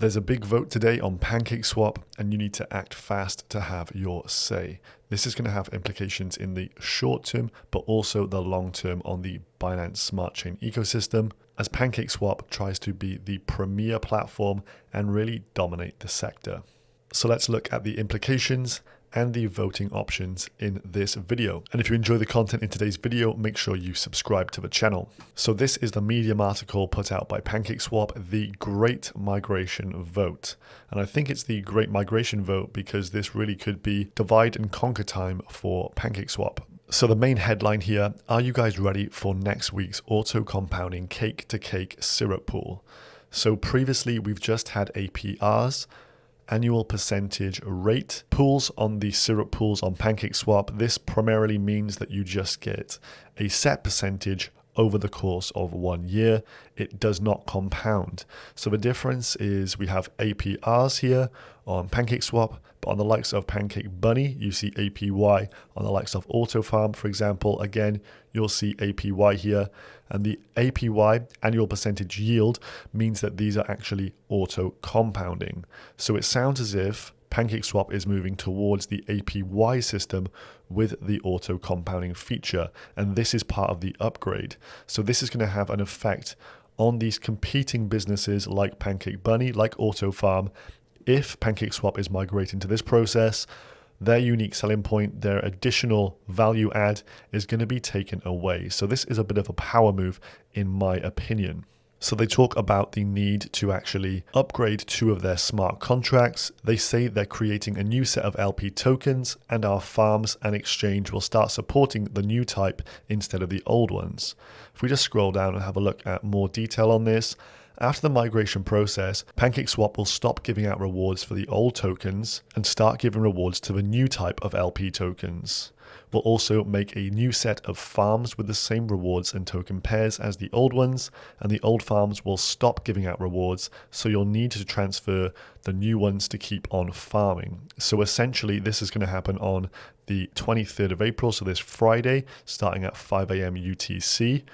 There's a big vote today on Pancake Swap, and you need to act fast to have your say. This is going to have implications in the short term, but also the long term on the Binance Smart Chain ecosystem, as Pancake Swap tries to be the premier platform and really dominate the sector. So let's look at the implications and the voting options in this video. And if you enjoy the content in today's video, make sure you subscribe to the channel. So this is the Medium article put out by PancakeSwap, the Great Migration Vote. And I think it's the Great Migration Vote because this really could be divide and conquer time for PancakeSwap. So the main headline here, are you guys ready for next week's auto compounding cake to cake syrup pool? So previously we've just had APRs, annual percentage rate pools on the syrup pools on PancakeSwap. This primarily means that you just get a set percentage over the course of 1 year. It does not compound. So the difference is we have APRs here on PancakeSwap, but on the likes of Pancake Bunny, you see APY. On the likes of Autofarm, for example, again, you'll see APY here. And the APY, annual percentage yield, means that these are actually auto compounding. So it sounds as if PancakeSwap is moving towards the APY system with the auto compounding feature, and this is part of the upgrade. So this is going to have an effect on these competing businesses like Pancake Bunny, like Autofarm. If PancakeSwap is migrating to this process, their unique selling point, their additional value add is going to be taken away. So this is a bit of a power move in my opinion. So they talk about the need to actually upgrade 2 of their smart contracts. They say they're creating a new set of LP tokens, and our farms and exchange will start supporting the new type instead of the old ones. If we just scroll down and have a look at more detail on this, after the migration process, PancakeSwap will stop giving out rewards for the old tokens and start giving rewards to the new type of LP tokens. We'll also make a new set of farms with the same rewards and token pairs as the old ones, and the old farms will stop giving out rewards, so you'll need to transfer the new ones to keep on farming. So essentially this is going to happen on the 23rd of April, so this Friday, starting at 5 AM UTC.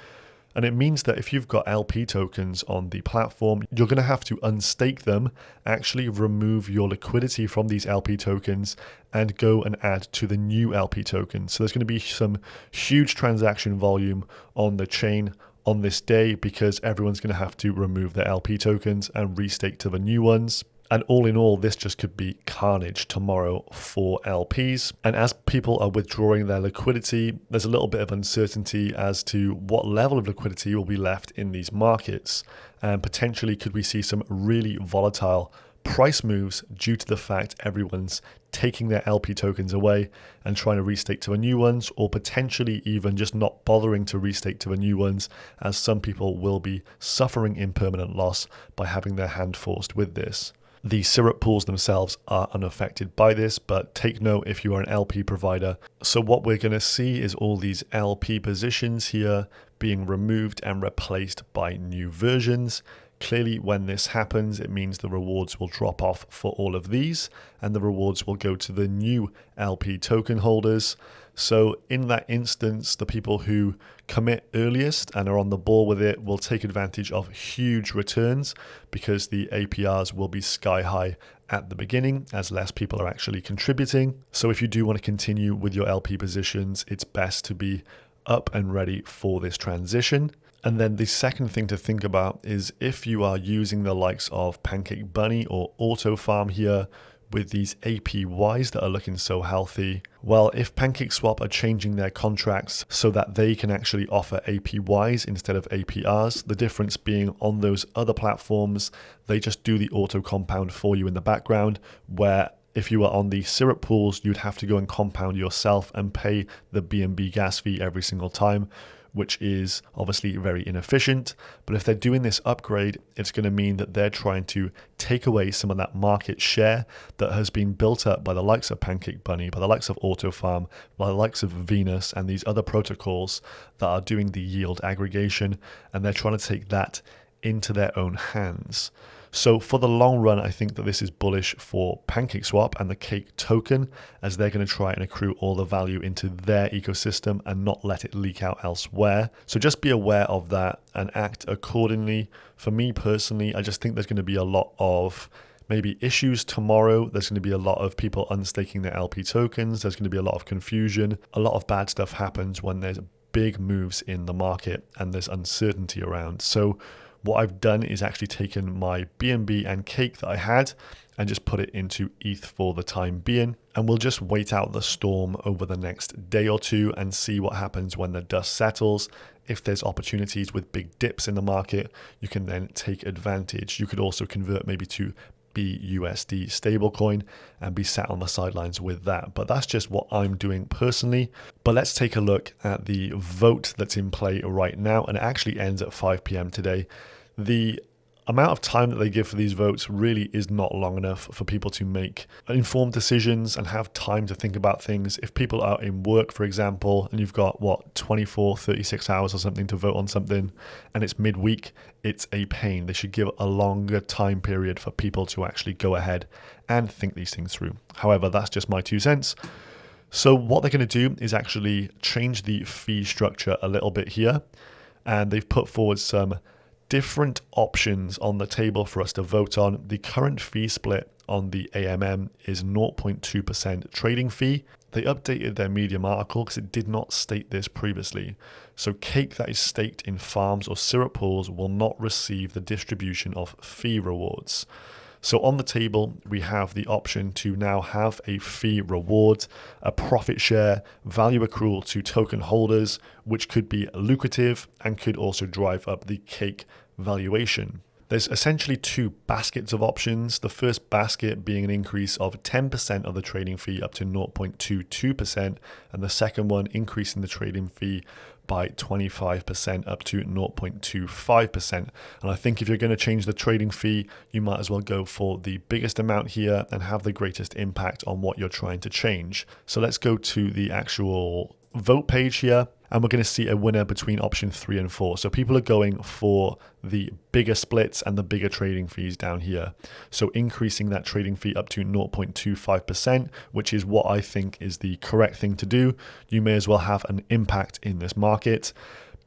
And it means that if you've got LP tokens on the platform, you're going to have to unstake them, actually remove your liquidity from these LP tokens and go and add to the new LP tokens. So there's going to be some huge transaction volume on the chain on this day because everyone's going to have to remove their LP tokens and restake to the new ones. And all in all, this just could be carnage tomorrow for LPs. And as people are withdrawing their liquidity, there's a little bit of uncertainty as to what level of liquidity will be left in these markets. And potentially could we see some really volatile price moves due to the fact everyone's taking their LP tokens away and trying to restake to the new ones, or potentially even just not bothering to restake to the new ones, as some people will be suffering impermanent loss by having their hand forced with this. The syrup pools themselves are unaffected by this, but take note if you are an LP provider. So what we're going to see is all these LP positions here being removed and replaced by new versions. Clearly, when this happens, it means the rewards will drop off for all of these, and the rewards will go to the new LP token holders. So in that instance, the people who commit earliest and are on the ball with it will take advantage of huge returns because the APRs will be sky high at the beginning as less people are actually contributing. So if you do want to continue with your LP positions, it's best to be up and ready for this transition. And then the second thing to think about is if you are using the likes of Pancake Bunny or Autofarm here with these APYs that are looking so healthy, well, if PancakeSwap are changing their contracts so that they can actually offer APYs instead of APRs, the difference being on those other platforms, they just do the auto compound for you in the background, where if you were on the syrup pools, you'd have to go and compound yourself and pay the BNB gas fee every single time, which is obviously very inefficient. But if they're doing this upgrade, it's going to mean that they're trying to take away some of that market share that has been built up by the likes of Pancake Bunny, by the likes of Autofarm, by the likes of Venus and these other protocols that are doing the yield aggregation, and they're trying to take that into their own hands. So for the long run, I think that this is bullish for PancakeSwap and the Cake token, as they're going to try and accrue all the value into their ecosystem and not let it leak out elsewhere. So just be aware of that and act accordingly. For me personally, I just think there's going to be a lot of maybe issues tomorrow. There's going to be a lot of people unstaking their LP tokens. There's going to be a lot of confusion. A lot of bad stuff happens when there's big moves in the market and there's uncertainty around. So what I've done is actually taken my BNB and Cake that I had and just put it into ETH for the time being. And we'll just wait out the storm over the next day or two and see what happens when the dust settles. If there's opportunities with big dips in the market, you can then take advantage. You could also convert maybe to BUSD stablecoin and be sat on the sidelines with that. But that's just what I'm doing personally. But let's take a look at the vote that's in play right now, and it actually ends at 5 p.m. today. The amount of time that they give for these votes really is not long enough for people to make informed decisions and have time to think about things. If people are in work, for example, and you've got 24, 36 hours or something to vote on something, and it's midweek, it's a pain. They should give a longer time period for people to actually go ahead and think these things through. However, that's just my 2 cents. So what they're going to do is actually change the fee structure a little bit here, and they've put forward some different options on the table for us to vote on. The current fee split on the AMM is 0.2% trading fee. They updated their Medium article because it did not state this previously. So Cake that is staked in farms or syrup pools will not receive the distribution of fee rewards. So on the table, we have the option to now have a fee reward, a profit share, value accrual to token holders, which could be lucrative and could also drive up the Cake valuation. There's essentially 2 baskets of options. The first basket being an increase of 10% of the trading fee up to 0.22%, and the second one increasing the trading fee by 25% up to 0.25%. And I think if you're going to change the trading fee, you might as well go for the biggest amount here and have the greatest impact on what you're trying to change. So let's go to the actual vote page here, and we're going to see a winner between option 3 and 4. So people are going for the bigger splits and the bigger trading fees down here. So increasing that trading fee up to 0.25%, which is what I think is the correct thing to do. You may as well have an impact in this market.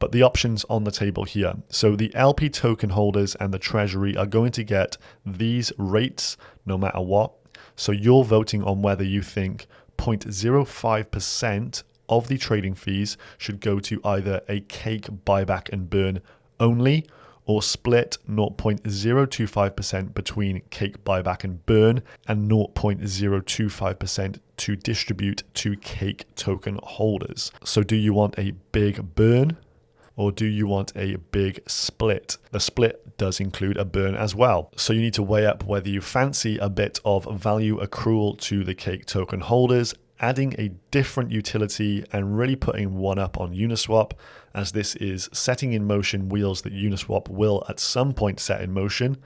But the options on the table here. So the LP token holders and the treasury are going to get these rates no matter what. So you're voting on whether you think 0.05% of the trading fees should go to either a Cake buyback and burn only, or split 0.025% between Cake buyback and burn and 0.025% to distribute to Cake token holders. So do you want a big burn or do you want a big split? The split does include a burn as well. So you need to weigh up whether you fancy a bit of value accrual to the Cake token holders, adding a different utility and really putting one up on Uniswap, as this is setting in motion wheels that Uniswap will at some point set in motion,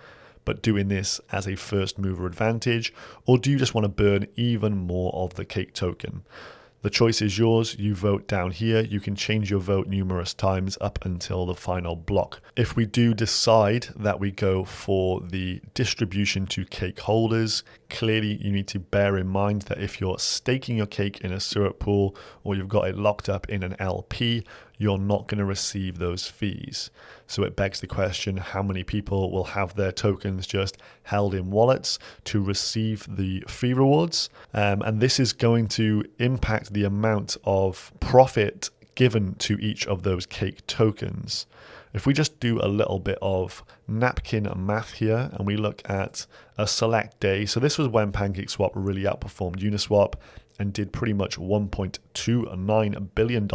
but doing this as a first mover advantage, or do you just want to burn even more of the Cake token? The choice is yours. You vote down here. You can change your vote numerous times up until the final block. If we do decide that we go for the distribution to Cake holders, clearly you need to bear in mind that if you're staking your Cake in a syrup pool or you've got it locked up in an LP, you're not going to receive those fees. So it begs the question, how many people will have their tokens just held in wallets to receive the fee rewards? And this is going to impact the amount of profit given to each of those Cake tokens. If we just do a little bit of napkin math here and we look at a select day, so this was when PancakeSwap really outperformed Uniswap and did pretty much $1.29 billion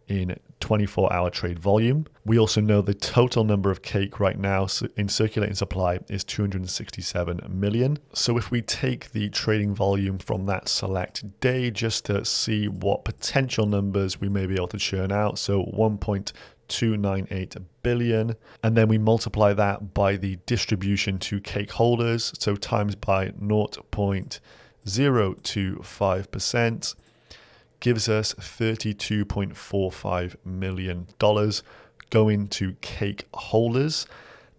in 24-hour trade volume. We also know the total number of Cake right now in circulating supply is 267 million. So if we take the trading volume from that select day just to see what potential numbers we may be able to churn out, so 1.298 billion, and then we multiply that by the distribution to Cake holders, so times by 0.025%, gives us $32.45 million going to Cake holders.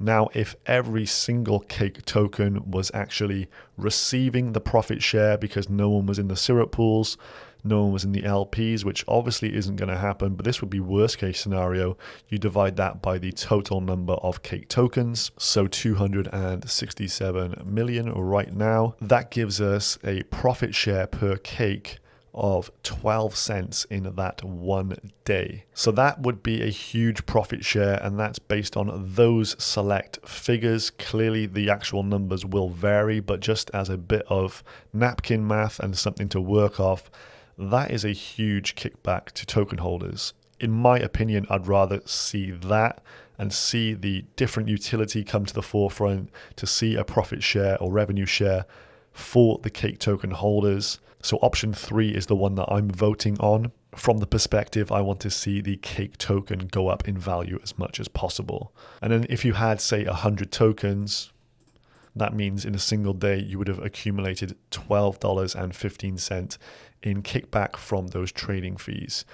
Now, if every single Cake token was actually receiving the profit share because no one was in the syrup pools, no one was in the LPs, which obviously isn't going to happen, but this would be worst case scenario. You divide that by the total number of Cake tokens, so 267 million right now. That gives us a profit share per Cake of 12 cents in that one day. So that would be a huge profit share, and that's based on those select figures. Clearly the actual numbers will vary, but just as a bit of napkin math and something to work off, that is a huge kickback to token holders. In my opinion, I'd rather see that and see the different utility come to the forefront, to see a profit share or revenue share for the Cake token holders. So option 3 is the one that I'm voting on. From the perspective, I want to see the Cake token go up in value as much as possible. And then if you had, say, 100 tokens, that means in a single day, you would have accumulated $12.15 in kickback from those trading fees.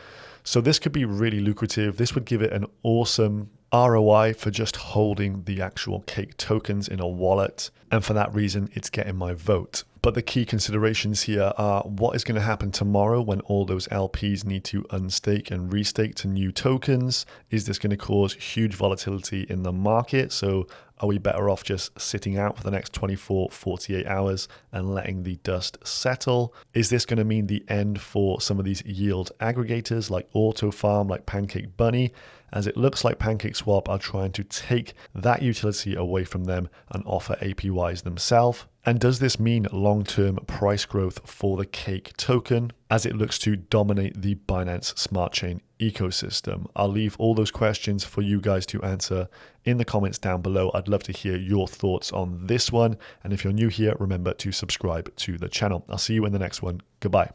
So this could be really lucrative. This would give it an awesome ROI for just holding the actual Cake tokens in a wallet. And for that reason, it's getting my vote. But the key considerations here are what is going to happen tomorrow when all those LPs need to unstake and restake to new tokens. Is this going to cause huge volatility in the market? So are we better off just sitting out for the next 24, 48 hours and letting the dust settle? Is this going to mean the end for some of these yield aggregators like Autofarm, like Pancake Bunny? As it looks like PancakeSwap are trying to take that utility away from them and offer APYs themselves. And does this mean long-term price growth for the Cake token as it looks to dominate the Binance Smart Chain ecosystem? I'll leave all those questions for you guys to answer in the comments down below. I'd love to hear your thoughts on this one. And if you're new here, remember to subscribe to the channel. I'll see you in the next one. Goodbye.